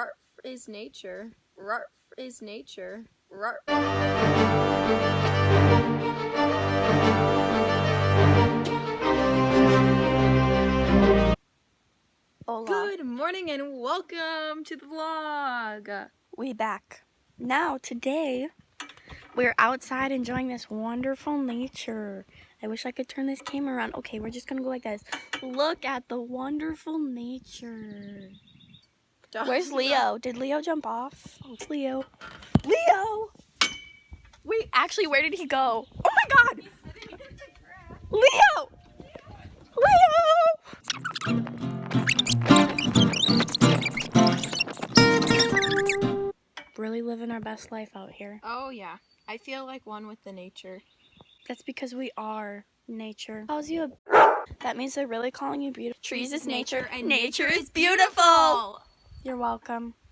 Rarf is nature. Rarf is nature. Rarf. Hola. Good morning and welcome to the vlog. We back. Now, today, we're outside enjoying this wonderful nature. I wish I could turn this camera around. Okay, we're just gonna go like this. Look at the wonderful nature. Where's Leo? Did Leo jump off? Oh, it's Leo. Leo! Wait, actually, where did he go? Oh my god! He's sitting in the grass. Leo! Leo! Really living our best life out here. Oh yeah, I feel like one with the nature. That's because we are nature. Calls you a that means they're really calling you beautiful. Trees is nature, and nature is beautiful. You're welcome.